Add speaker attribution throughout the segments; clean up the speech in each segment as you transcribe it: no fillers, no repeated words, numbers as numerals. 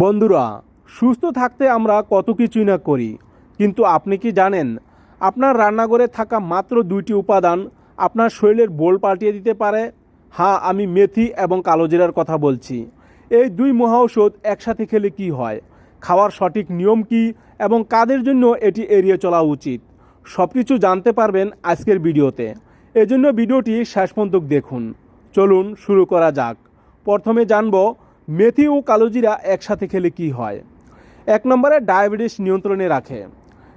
Speaker 1: বন্ধুরা, সুস্থ থাকতে আমরা কত কিছুই না করি, কিন্তু আপনি কি জানেন আপনার রান্নাঘরে থাকা মাত্র দুইটি উপাদান আপনার শরীরের বোল পাল্টিয়ে দিতে পারে? হ্যাঁ, আমি মেথি এবং কালোজিরার কথা বলছি। এই দুই মহাঔষধ একসাথে খেলে কি হয়, খাওয়ার সঠিক নিয়ম কি এবং কাদের জন্য এটি এড়িয়ে চলা উচিত, সব কিছু জানতে পারবেন আজকের ভিডিওতে। এজন্য ভিডিওটি শেষ পর্যন্ত দেখুন। চলুন শুরু করা যাক। প্রথমে জানব মেথি ও কালোজিরা একসাথে খেলে কি হয়। 1 নম্বরে ডায়াবেটিস নিয়ন্ত্রণে রাখে।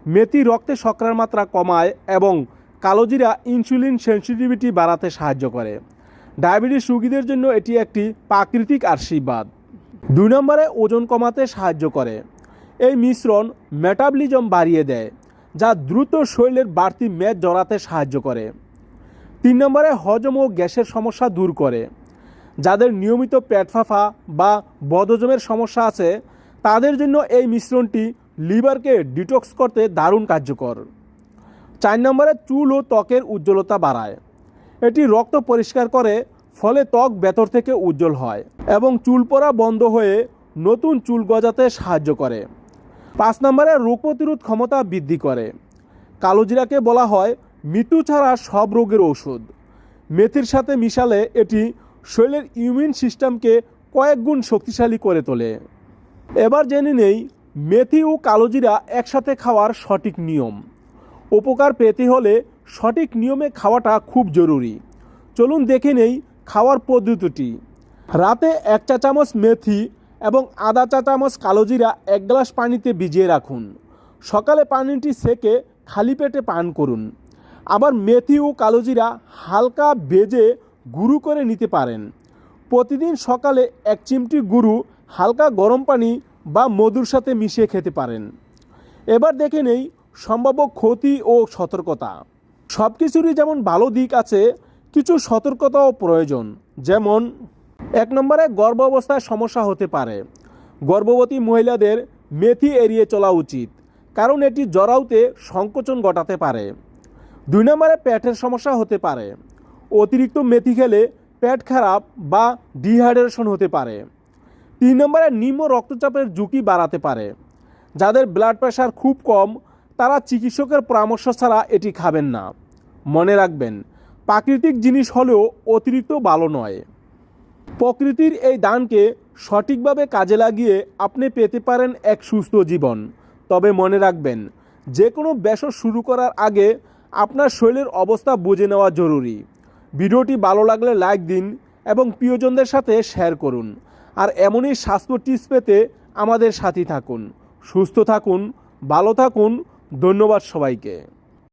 Speaker 1: মেথি রক্তে শর্করার মাত্রা কমায় এবং কালোজিরা ইনসুলিন সেনসিটিভিটি বাড়াতে সাহায্য করে। ডায়াবেটিস রোগীদের জন্য এটি একটি প্রাকৃতিক আশীর্বাদ। 2 নম্বরে ওজন কমাতে সাহায্য করে। এই মিশ্রণ মেটাবলিজম বাড়িয়ে দেয়, যা দ্রুত শরীরের বাড়তি মেদ জড়াতে সাহায্য করে। 3 নম্বরে হজম ও গ্যাসের সমস্যা দূর করে। যাদের নিয়মিত পেট ফাঁপা বা বদহজমের সমস্যা আছে তাদের জন্য এই মিশ্রণটি লিভারকে ডিটক্স করতে দারুণ কার্যকর। 4 নম্বরে চুল ও ত্বকের উজ্জ্বলতা বাড়ায়। এটি রক্ত পরিষ্কার করে, ফলে ত্বক ভেতর থেকে উজ্জ্বল হয় এবং চুল পড়া বন্ধ হয়ে নতুন চুল গজাতে সাহায্য করে। 5 নম্বরে রোগ প্রতিরোধ ক্ষমতা বৃদ্ধি করে। কালোজিরাকে বলা হয় মৃত্যু ছাড়া সব রোগের ঔষধ। মেথির সাথে মিশালে এটি শরীরের ইমিউন সিস্টেমকে কয়েক গুণ শক্তিশালী করে তোলে। এবার জেনে নেই মেথি ও কালোজিরা একসাথে খাওয়ার সঠিক নিয়ম। উপকার পেতে হলে সঠিক নিয়মে খাওয়াটা খুব জরুরি। চলুন দেখে নেই খাওয়ার পদ্ধতিটি। রাতে 1 চা চামচ মেথি এবং আধা চা চামচ কালোজিরা 1 গ্লাস পানিতে ভিজিয়ে রাখুন। সকালে পানিটি সেকে খালি পেটে পান করুন। আবার মেথি ও কালোজিরা হালকা ভেজে গুঁড়ো করে নিতে পারেন। প্রতিদিন সকালে 1 চিমটি গুঁড়ো হালকা গরম পানি বা মধুর সাথে মিশিয়ে খেতে পারেন। এবার দেখে নেই সম্ভাব্য ক্ষতি ও সতর্কতা। সব কিছুরই যেমন ভালো দিক আছে, কিছু সতর্কতাও প্রয়োজন। যেমন 1 নম্বরে গর্ভাবস্থায় সমস্যা হতে পারে। গর্ভবতী মহিলাদের মেথি এড়িয়ে চলা উচিত, কারণ এটি জরায়ুতে সংকোচন ঘটাতে পারে। 2 নম্বরে পেটের সমস্যা হতে পারে। অতিরিক্ত মেথি খেলে পেট খারাপ বা ডিহাইড্রেশন হতে পারে। 3 নম্বরে নিম্ন রক্তচাপের ঝুঁকি বাড়াতে পারে। যাদের ব্লাড প্রেশার খুব কম তারা চিকিৎসকের পরামর্শ ছাড়া এটি খাবেন না। মনে রাখবেন, প্রাকৃতিক জিনিস হলেও অতিরিক্ত ভালো নয়। প্রকৃতির এই দানকে সঠিকভাবে কাজে লাগিয়ে আপনি পেতে পারেন এক সুস্থ জীবন। তবে মনে রাখবেন, যে কোনো ভেষজ শুরু করার আগে আপনার শরীরের অবস্থা বুঝে নেওয়া জরুরি। ভিডিওটি ভালো লাগলে লাইক দিন এবং প্রিয়জনদের সাথে শেয়ার করুন। আর এমনই স্বাস্থ্য টিপস পেতে আমাদের সাথে থাকুন। সুস্থ থাকুন, ভালো থাকুন। ধন্যবাদ সবাইকে।